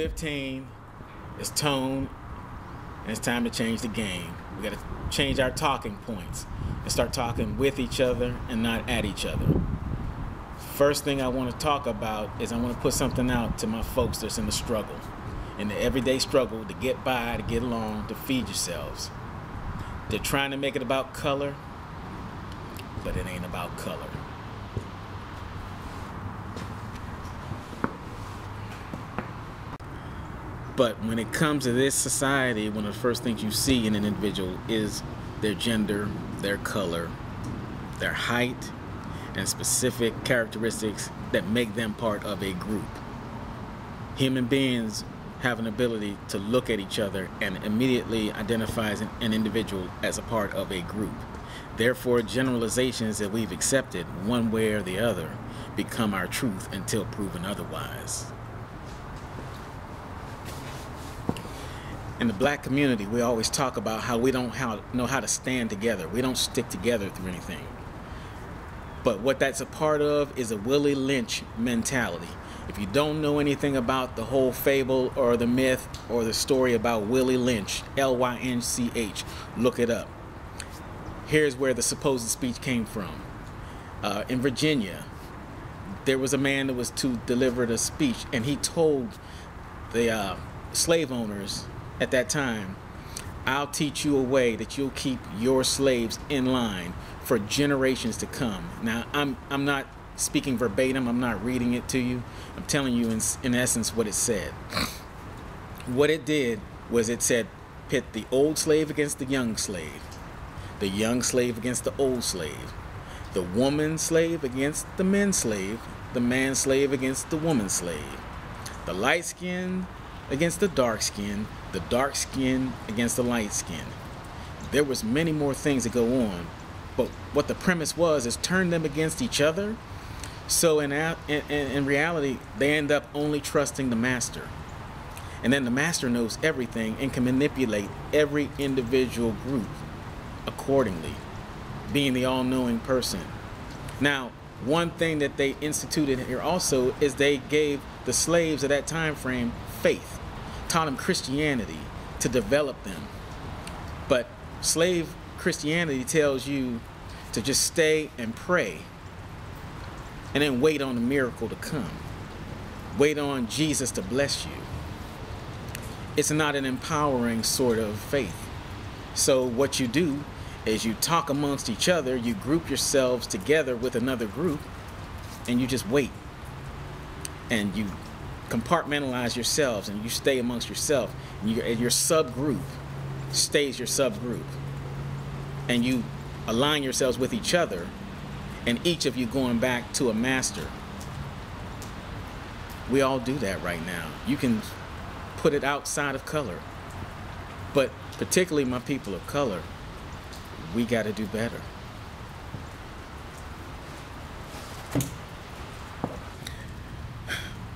2015, it's Tone, and it's time to change the game. We got to change our talking points and start talking with each other and not at each other. First thing I want to talk about is I want to put something out to my folks that's in the struggle, in the everyday struggle to get by, to get along, to feed yourselves. They're trying to make it about color, but it ain't about color. But when it comes to this society, one of the first things you see in an individual is their gender, their color, their height, and specific characteristics that make them part of a group. Human beings have an ability to look at each other and immediately identifies an individual as a part of a group. Therefore, generalizations that we've accepted one way or the other become our truth until proven otherwise. In the black community, we always talk about how we don't know how to stand together. We don't stick together through anything. But what that's a part of is a Willie Lynch mentality. If you don't know anything about the whole fable or the myth or the story about Willie Lynch, L-Y-N-C-H, look it up. Here's where the supposed speech came from. In Virginia, there was a man that was to deliver a speech, and he told the slave owners at that time, I'll teach you a way that you'll keep your slaves in line for generations to come. Now, I'm not speaking verbatim. I'm not reading it to you. I'm telling you in essence what it said. What it did was it said, pit the old slave against the young slave against the old slave, the woman slave against the man slave against the woman slave, the light skin against the dark skin against the light skin. There was many more things that go on, but what the premise was is turn them against each other. So in reality, they end up only trusting the master. And then the master knows everything and can manipulate every individual group accordingly, being the all-knowing person. Now, one thing that they instituted here also is they gave the slaves of that time frame faith, taught them Christianity to develop them. But slave Christianity tells you to just stay and pray and then wait on the miracle to come. Wait on Jesus to bless you. It's not an empowering sort of faith. So what you do is you talk amongst each other, you group yourselves together with another group, and you just wait. And you compartmentalize yourselves and you stay amongst yourself. And your subgroup stays your subgroup. And you align yourselves with each other, and each of you going back to a master. We all do that right now. You can put it outside of color. But particularly my people of color, we got to do better.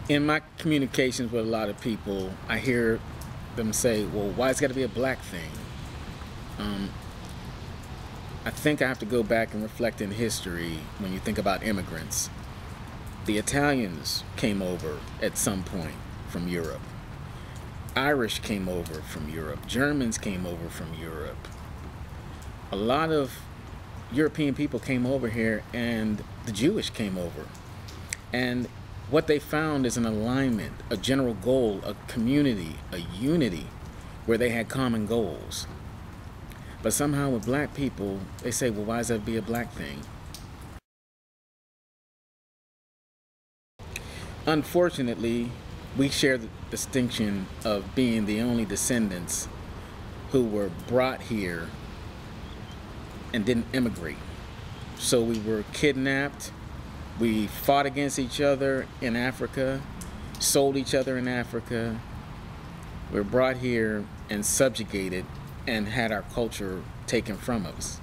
In my communications with a lot of people, I hear them say, well, why it's got to be a black thing? I think I have to go back and reflect in history when you think about immigrants. The Italians came over at some point from Europe. Irish came over from Europe. Germans came over from Europe. A lot of European people came over here, and the Jewish came over. And what they found is an alignment, a general goal, a community, a unity where they had common goals. But somehow with black people, they say, well, why does that be a black thing? Unfortunately, we share the distinction of being the only descendants who were brought here and didn't immigrate. So we were kidnapped, we fought against each other in Africa, sold each other in Africa, we were brought here and subjugated and had our culture taken from us.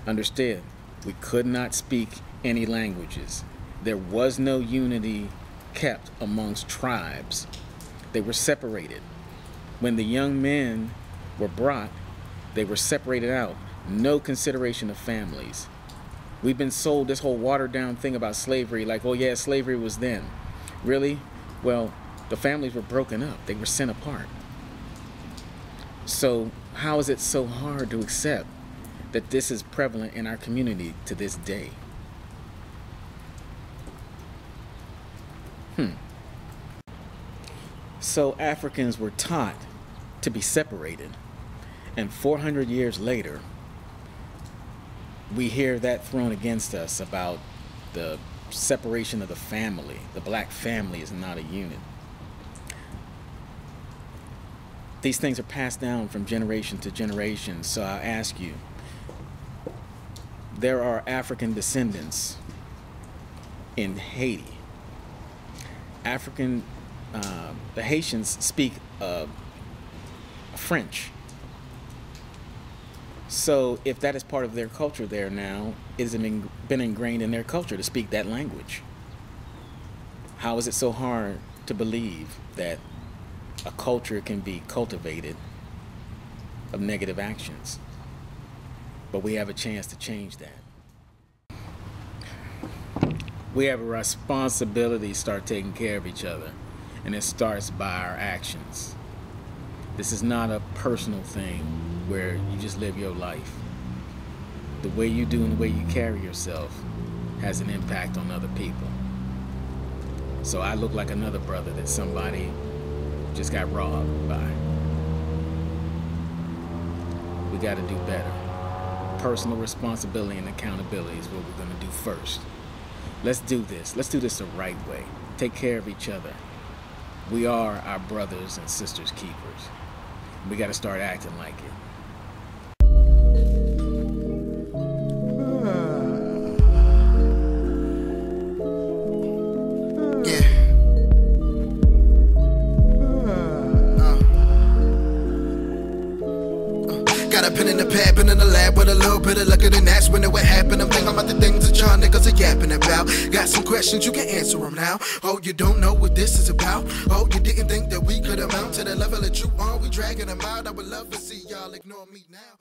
Understand, we could not speak any languages. There was no unity kept amongst tribes. They were separated. When the young men were brought, they were separated out. No consideration of families. We've been sold this whole watered down thing about slavery, like, oh yeah, slavery was then. Really? Well, The families were broken up. They were sent apart. So how is it so hard to accept that this is prevalent in our community to this day? So Africans were taught to be separated. And 400 years later, we hear that thrown against us about the separation of the family. The black family is not a unit. These things are passed down from generation to generation. So I ask you, there are African descendants in Haiti. The Haitians speak French. So if that is part of their culture there now, it has been ingrained in their culture to speak that language. How is it so hard to believe that a culture can be cultivated of negative actions? But we have a chance to change that. We have a responsibility to start taking care of each other, and it starts by our actions. This is not a personal thing where you just live your life. The way you do and the way you carry yourself has an impact on other people. So I look like another brother that somebody just got robbed by. We got to do better. Personal responsibility and accountability is what we're going to do first. Let's do this. Let's do this the right way. Take care of each other. We are our brothers and sisters keepers. We got to start acting like it. Got a pen in the pad, been in the lab with a little bit of luck, and that's when it would happen. I'm thinking about the things that y'all niggas are yapping about. Got some questions, you can answer them now. Oh, you don't know what this is about? Oh, you didn't think that we could amount to the level that you are? We dragging them out. I would love to see y'all ignore me now.